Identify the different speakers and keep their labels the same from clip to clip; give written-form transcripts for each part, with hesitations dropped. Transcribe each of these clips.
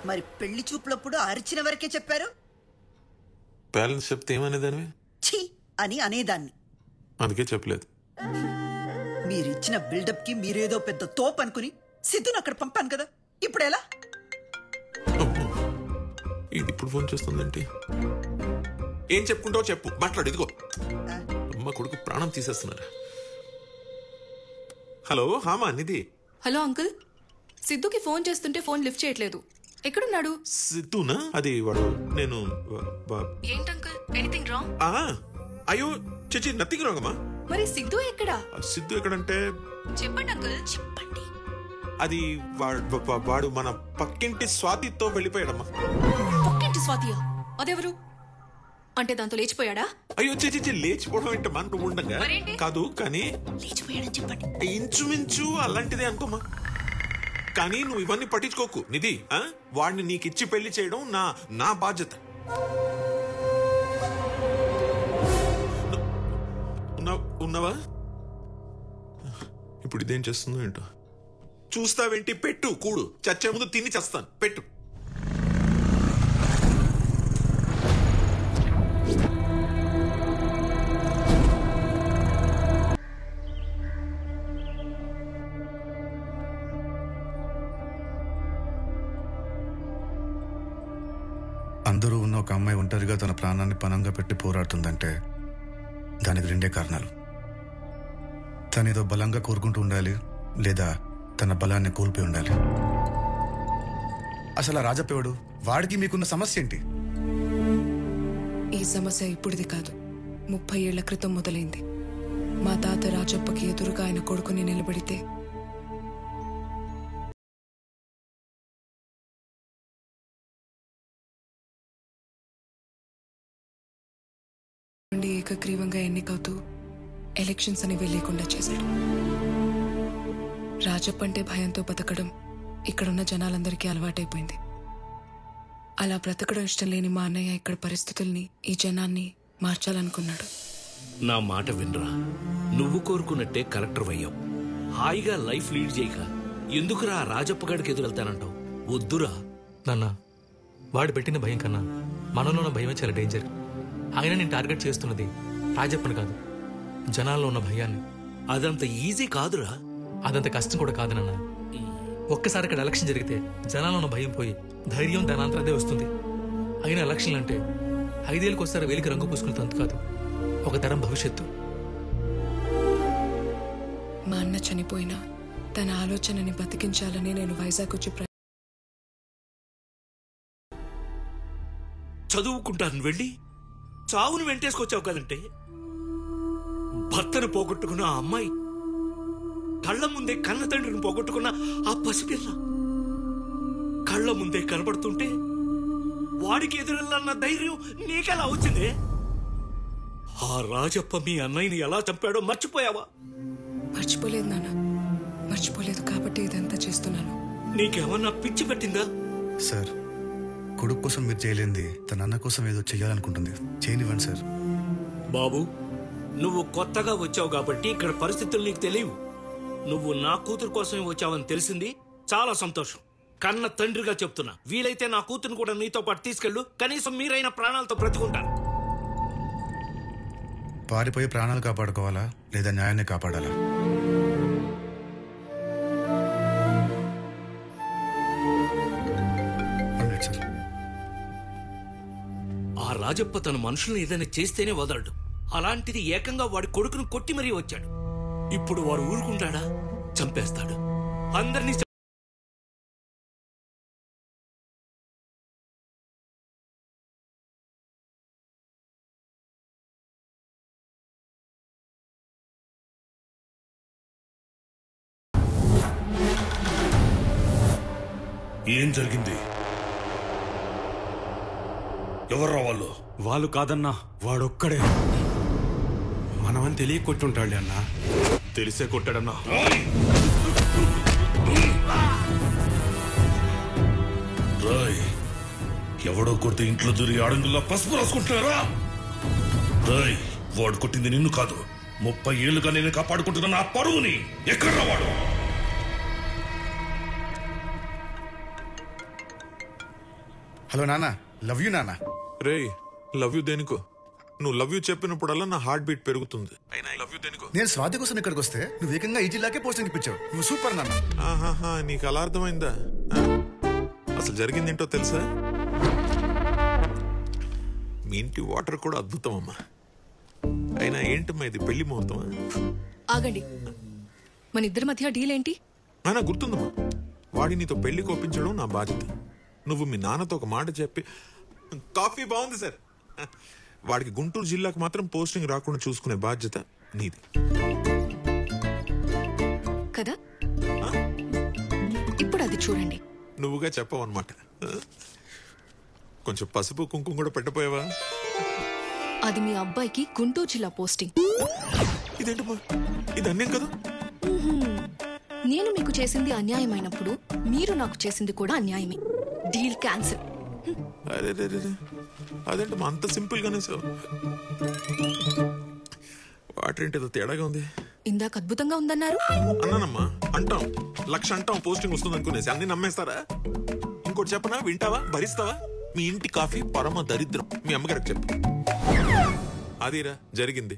Speaker 1: మరి పెళ్లి చూపులప్పుడు అరిచిన వరకే చెప్పారు.
Speaker 2: పేరెంట్స్ చెప్తే ఏమనేదానివి?
Speaker 1: ఛీ అని అనేదాన్ని.
Speaker 2: అందుకే చెప్పలేదు.
Speaker 1: మీరిచ్చిన బిల్డప్ కి మీరేదో పెద్ద తోపు అనుకుని సిద్ధును అక్కడ పంపాను కదా, ఇప్పుడు ఎలా?
Speaker 2: ఇది ఇప్పుడు ఫోన్ చేస్తుందంటే ఏం చెప్పుకుంటావు చెప్పు, మాట్లాడు. ఇదిగో అమ్మ కొడుకు ప్రాణం తీసేస్తున్నారు. హలో హామా నిధి.
Speaker 3: హలో అంకుల్, సిద్ధుకి ఫోన్ చేస్తుంటే ఫోన్ లిఫ్ట్ చేయట్లేదు. ఎక్కడున్నాడు?
Speaker 2: సిద్ధునా? అది వాడు నేను
Speaker 3: ఏంటి అంకుల్, ఎనీథింగ్ రాంగ్?
Speaker 2: అయ్యో చిచి నథింగ్ రాంగ్ అమ్మా.
Speaker 3: మరి సిద్ధు ఎక్కడా?
Speaker 2: సిద్ధు ఎక్కడంటే
Speaker 3: చెప్పండి అంకుల్, చెప్పండి.
Speaker 2: అది వాడు మన పక్కింటి స్వాతితో వెళ్ళిపోయాడమ్మా.
Speaker 3: పక్కింటి స్వాతియా? అదెవరు? అంటే దాంతో లేచిపోయాడా?
Speaker 2: అయ్యో చిచి లేచిపోవడం అంటే మన ఉండగా కాదు, కానీ
Speaker 1: లేచిపోయాడని చెప్పండి.
Speaker 2: ఇంచుమించు అలాంటిదే అనుకోమా. కానీ నువ్వు ఇవన్నీ పట్టించుకోకు నిధి. వాడిని నీకిచ్చి పెళ్లి చేయడం నా బాధ్యత. ఉన్నావా? ఇప్పుడు ఇదేం చేస్తుందో ఏంటో. చూస్తావేంటి? పెట్టు కూడు. చచ్చే ముందు తిని చేస్తాను. పెట్టు.
Speaker 4: అందరూ ఉన్న ఒక అమ్మాయి ఒంటరిగా తన ప్రాణాన్ని పణంగా పెట్టి పోరాడుతుందంటే దానికి రెండే కారణాలు. తనేదో బలంగా కోరుకుంటూ ఉండాలి, లేదా తన బలాన్ని కోల్పోయి ఉండాలి. అసలు ఆ రాజప్పేవాడు, వాడికి మీకున్న సమస్య ఏంటి?
Speaker 3: ఈ సమస్య ఇప్పుడుది కాదు, 30 ఏళ్ల క్రితం మొదలైంది. మా తాత రాజప్పకి ఎదురుగా ఆయన కొడుకుని నిలబడితే ఏకగ్రీవంగా ఎన్నికవుతూ ఎలక్షన్స్ అనేవి లేకుండా చేశాడు. రాజప్ప అంటే భయంతో బతకడం ఇక్కడున్న జనాలందరికీ అలవాటైపోయింది. అలా బ్రతకడం ఇష్టం లేని మా అన్నయ్య ఇక్కడ పరిస్థితుల్ని, ఈ జనాన్ని మార్చాలనుకున్నాడు.
Speaker 5: నా మాట వినరా, నువ్వు కోరుకున్నట్టే కలెక్టర్ అయ్యావు. హాయిగా లైఫ్ లీడ్ చేయక ఎందుకురా రాజప్ప గడికి ఎదురెళ్తానంటావు? వద్దురా
Speaker 6: నాన్న. వాడు పెట్టిన భయం కన్నా మనలో ఉన్న భయమే చాలా డేంజర్. ఆయన నేను టార్గెట్ చేస్తున్నది రాజప్పని కాదు, జనాల్లో ఉన్న భయాన్ని.
Speaker 5: అదంత ఈజీ కాదురా.
Speaker 6: అదంత కష్టం కూడా కాదు నాన్న. ఒక్కసారి ఇక్కడ ఎలక్షన్ జరిగితే జనాల్లో ఉన్న భయం పోయి ధైర్యం దానంతరదే వస్తుంది. అయిన ఎలక్షన్లు అంటే 5 ఏళ్ళకి ఒకసారి వేలికి రంగు పూసుకునే తంతు కాదు, ఒక తరం భవిష్యత్తు.
Speaker 3: మా అన్న చనిపోయినా తన ఆలోచనని బతికించాలని నేను వైజాగ్ వచ్చి
Speaker 5: చదువుకుంటాను వెళ్ళి చావును వెంటేసుకొచ్చావు కదంటే. భర్తను పోగొట్టుకున్న ఆ అమ్మాయి, కళ్ళ ముందే కన్న తండ్రిని పోగొట్టుకున్న ఆ పసిపిల్ల కళ్ళ ముందే కనబడుతుంటే వాడికి ఎదురెళ్ళన్న ధైర్యం నీకెలా వచ్చిందే? ఆ రాజప్ప మీ అన్నయ్యని ఎలా చంపాడో మర్చిపోయావా?
Speaker 3: మర్చిపోలేదు నాన్న, మర్చిపోలేదు. కాబట్టి ఇదంతా చేస్తున్నాను.
Speaker 5: నీకేమన్నా పిచ్చి పెట్టిందా?
Speaker 4: సార్, కొడుకు కోసం మీరు చేయలేంది తన అన్న కోసం ఏదో చెయ్యాలనుకుంటుంది. చేయనివ్వండి సార్.
Speaker 5: బాబు, నువ్వు కొత్తగా వచ్చావు కాబట్టి ఇక్కడ పరిస్థితులు నీకు తెలియవు. నువ్వు నా కూతురు కోసమే వచ్చావని తెలిసింది, చాలా సంతోషం. కన్న తండ్రిగా చెప్తున్నా, వీలైతే నా కూతురుని కూడా నీతో పాటు తీసుకెళ్ళు. కనీసం మీరైన ప్రాణాలతో బ్రతుకుంటారు.
Speaker 4: పారిపోయి ప్రాణాలు కాపాడుకోవాలా, లేదా న్యాయాన్ని కాపాడాలా?
Speaker 5: ఆ రాజప్ప తన మనుషుల్ని ఏదైనా చేస్తేనే వదలడు. అలాంటిది ఏకంగా వాడి కొడుకును కొట్టి మరీ వచ్చాడు. ఇప్పుడు వాడు ఊరుకుంటాడా? చంపేస్తాడు అందరినీ.
Speaker 7: ఏం జరిగింది? ఎవర్రా వాళ్ళు?
Speaker 8: వాళ్ళు కాదన్నా, వాడొక్కడే. మనమని తెలియ కొట్టుంటాడు అన్నా.
Speaker 7: తెలిసే కొట్టాడన్నా. రాయ్, ఎవడో కొడితే ఇంట్లో దూరి ఆడంగుల్లో పసుపు రాసుకుంటున్నారా? రాయ్, వాడు కొట్టింది నిన్ను కాదు, 30 ఏళ్లుగా నేను కాపాడుకుంటున్న నా పరువుని. ఎక్కడ్రా వాడు?
Speaker 4: హలో నాన్న, లవ్ యూ నాన్న.
Speaker 2: రే లవ్ యూ దేనికో? నువ్వు లవ్ యూ చెప్పినప్పుడల్లా నా హార్ట్ బీట్ పెరుగుతుంది. అయినా లవ్ యూ దేనికో?
Speaker 4: నేను స్వాతి కోసం ఇక్కడికి వస్తే నువ్వు ఏకంగా ఈ జిల్లాకే పోస్టింగ్ ఇప్పించావు. నువ్వు సూపర్ నాన్న.
Speaker 2: ఆహాహా, నీకు అలా అర్థమైందా? అసలు జరిగిందేంటో తెలుసా? మీ ఇంటి వాటర్ కూడా అద్భుతం అమ్మా. అయినా ఏంటమ్మా ఇది, పెళ్లి ముహూర్తమా?
Speaker 3: ఆగండి, మన ఇద్దరి మధ్య డీల్ ఏంటి?
Speaker 2: అయినా గుర్తుందమ్మా, వాడి నీతో పెళ్లి కోపించడం నా బాధ్యత. నువ్వు మీ నాన్నతో ఒక మాట చెప్పి, కాఫీ బాగుంది సార్, వాడికి గుంటూరు జిల్లాకు మాత్రం పోస్టింగ్ రాకుండా చూసుకునే బాధ్యత నీది
Speaker 3: కదా. ఇప్పుడు అది చూడండి.
Speaker 2: నువ్వుగా చెప్పవు అనమాట. కొంచెం పసుపు కుంకుమ కూడా పెట్టపోయావా?
Speaker 3: అది మీ అబ్బాయికి గుంటూరు జిల్లా పోస్టింగ్.
Speaker 2: ఇదేంటమ్మా, ఇది అన్యం కదా.
Speaker 3: నేను మీకు చేసింది అన్యాయమైనప్పుడు మీరు నాకు చేసింది కూడా అన్యాయమే. Deal cancel.
Speaker 2: అరే అదేంటమ్మా అంత సింపుల్ గానే సార్? వాటర్ ఏంటి తేడాగా ఉంది?
Speaker 3: ఇందాక అద్భుతంగా ఉందన్నారు.
Speaker 2: అన్నానమ్మా, అంటాం 1,00,000 అంటాం పోస్టింగ్ వస్తుంది అనుకునేసి అన్ని నమ్మేస్తారా? ఇంకోటి చెప్పనా, వింటావా, భరిస్తావా? మీ ఇంటి కాఫీ పరమ దరిద్రం. మీ అమ్మగారికి చెప్పు. అదిరా జరిగింది.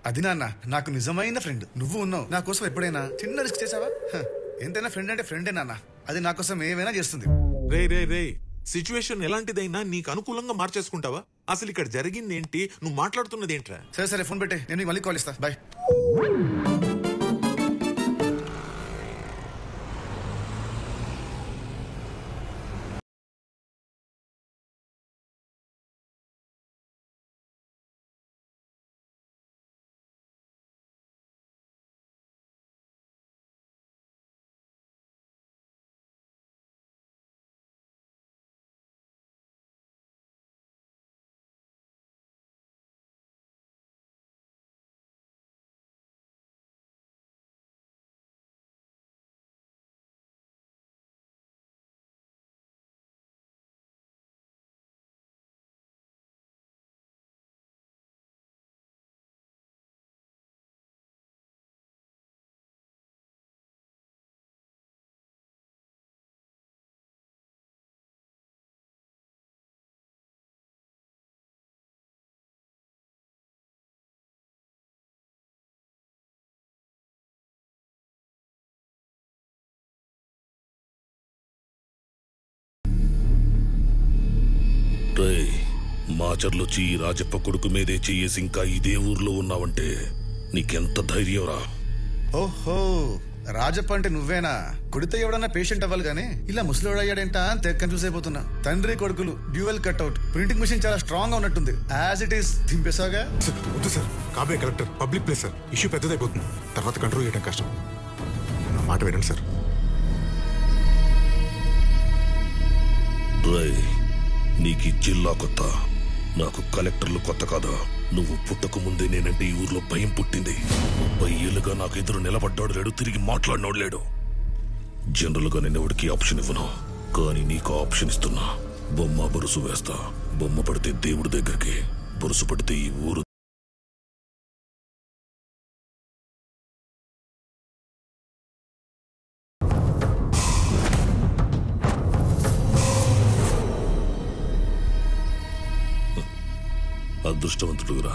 Speaker 4: అది నాన్న, నాకు నిజమైన ఫ్రెండ్ నువ్వు ఉన్నావు. నా కోసం ఎప్పుడైనా చిన్న రిస్క్ చేసావా? ఎంతైనా ఫ్రెండ్ అంటే ఫ్రెండే నాన్న. అది నా కోసం ఏమైనా చేస్తుంది.
Speaker 2: రే సిచ్యువేషన్ ఎలాంటిదైనా నీకు అనుకూలంగా మార్చేసుకుంటావా? అసలు ఇక్కడ జరిగింది ఏంటి, నువ్వు మాట్లాడుతున్నది ఏంట్రా?
Speaker 4: సరే ఫోన్ పెట్టే, నేను మళ్ళీ కాల్ ఇస్తా. బాయ్.
Speaker 7: మాచర్లొచ్చి ఈ రాజప్ప కొడుకు మీదే చెయ్యేసి ఇంకా ఇదే ఊర్లో ఉన్నావంటే నీకెంత ధైర్యం రా?
Speaker 4: ఓహో, రాజప్ప అంటే నువ్వేనా? కొడితే ఎవడన్నా పేషెంట్ అవ్వాలి గానీ ఇలా ముసలివాడు అయ్యాడేంటా అని కన్ఫ్యూజ్ అయిపోతున్నా. తండ్రి కొడుకులు డ్యూయల్ కట్అవుట్. ప్రింటింగ్ మిషన్ చాలా స్ట్రాంగ్ గా ఉన్నట్టుంది. యాజ్ ఇట్ ఈస్ దింపేసాగా.
Speaker 9: వద్దు సార్, కాబోయే collector public place sir, issue పెద్దదైపోతుంది. తర్వాత కంట్రోల్ చేయడం కష్టం. నా మాట వినండి సార్.
Speaker 7: నీకు జిల్లా కొత్త, నాకు కలెక్టర్లు కొత్త కాదా? నువ్వు పుట్టక ముందే నేనంటే ఈ ఊర్లో భయం పుట్టింది. 30 ఏళ్ళుగా నాకు ఎదురు నిలబడ్డాడు లేడు, తిరిగి మాట్లాడినోడు లేడు. జనరల్ గా నేను ఎవరికి ఆప్షన్ ఇవ్వను, కానీ నీకు ఆప్షన్ ఇస్తున్నా. బొమ్మ బొరుసు వేస్తా. బొమ్మ పడితే దేవుడి దగ్గరికి, బొరుసు పడితే ఈ ఊరు. అదృష్టవంతుడురా,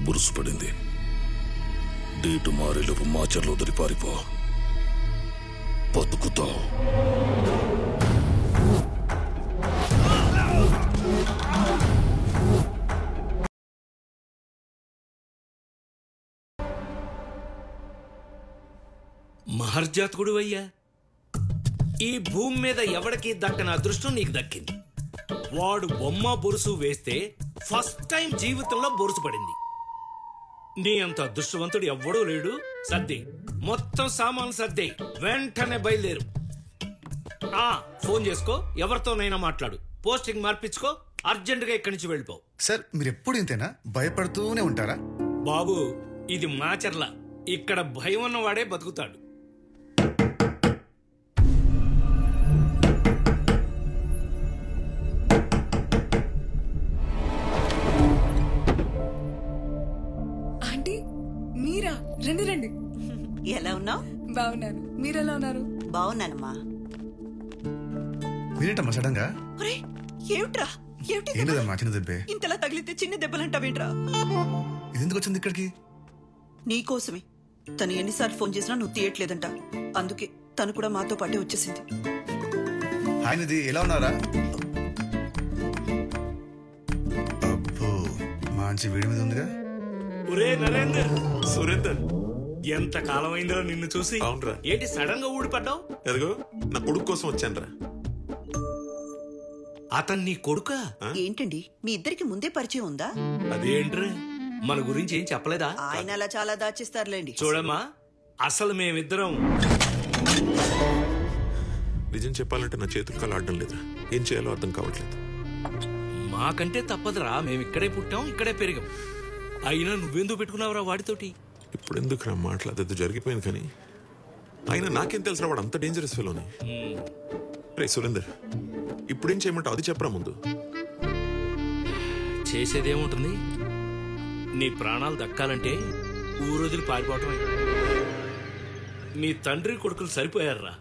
Speaker 7: బురుసు పడింది. డేటు మారేలోపు మాచర్లో వదిలి పారిపో, బతుకుతావు.
Speaker 5: మహర్జాతకుడు అయ్యా, ఈ భూమి మీద ఎవడికి దక్కని అదృష్టం నీకు దక్కింది. వాడు బొమ్మ బొరుసు వేస్తే ఫస్ట్ టైం జీవితంలో బొరుసు పడింది. నీ అంత అదృష్టవంతుడు ఎవ్వడూ లేడు. సర్ది, మొత్తం సామాన్లు సర్దే, వెంటనే బయలుదేరు. ఫోన్ చేసుకో, ఎవరితోనైనా మాట్లాడు, పోస్టింగ్ మార్పించుకో, అర్జెంటుగా ఇక్కడి నుంచి వెళ్ళిపో.
Speaker 4: సార్, మీరు ఎప్పుడు ఇంతేనా? భయపడుతూనే ఉంటారా?
Speaker 5: బాబు, ఇది మాచర్ల. ఇక్కడ భయం ఉన్నవాడే బతుకుతాడు.
Speaker 3: రండి రండి.
Speaker 1: ఎలా ఉన్నావు?
Speaker 3: బాగున్నాను, మీరెలా ఉన్నారు?
Speaker 1: బాగున్నానమ్మా.
Speaker 4: మీరేంటమ్మా సడన్ గా?
Speaker 1: ఏమిట్రా ఏమిటి
Speaker 4: ఏంటదమ్మా చిన్న దెబ్బే?
Speaker 1: ఇంతలా తగిలితే చిన్న దెబ్బలంటావేంట్రా?
Speaker 4: ఇది ఎందుకు వచ్చింది ఇక్కడికి?
Speaker 1: నీకోసమే. తను ఎన్నిసార్లు ఫోన్ చేసినా నువ్వు తీయట్లేదంట. అందుకే తను కూడా మాతో పాటే వచ్చేసింది.
Speaker 4: హాయ్ నిధి, ఎలా ఉన్నారా? అబ్బో మంచి వీడి మీద ఉందిగా.
Speaker 5: ఒరే నరేందర్,
Speaker 2: సురేందర్,
Speaker 5: ఎంత కాలం అయిందిరా నిన్ను చూసి.
Speaker 2: అవునరా.
Speaker 5: ఏంటి సడన్ గా ఊడిపడ్డావు?
Speaker 2: ఎదుగో నా కొడుకు కోసం వచ్చానరా.
Speaker 5: అతను నీ కొడుకా?
Speaker 1: ఏంటండి మీ ఇద్దరికి ముందే పరిచయం ఉందా?
Speaker 5: అదేంట్రా మన గురించి ఏం చెప్పలేదా?
Speaker 1: ఆయన అలా చాలా దాచిస్తారులేండి.
Speaker 5: చూడమ్మా, అసలు మేమిద్దరం
Speaker 2: నిజం చెప్పాలంటే నా చేతులు కాలు ఆడడం లేదు. ఏం చేయాలో అర్థం కావట్లేదు.
Speaker 5: మాకంటే తప్పదురా, మేము ఇక్కడే పుట్టాం, ఇక్కడే పెరిగాం. అయినా నువ్వెందుకు పెట్టుకున్నావురా వాడితోటి?
Speaker 2: ఇప్పుడు ఎందుకు నా మాట్లాడదు, జరిగిపోయింది. కానీ అయినా నాకేం తెలుసు, వాడు అంత డేంజరస్ ఫెలోని. రే సురేందర్, ఇప్పుడేం చేయమంటావు అది చెప్పరా ముందు.
Speaker 5: చేసేదేముంటుంది, నీ ప్రాణాలు దక్కాలంటే ఊరొదిలి పారిపోవటమే. నీ తండ్రి కొడుకులు సరిపోయారురా.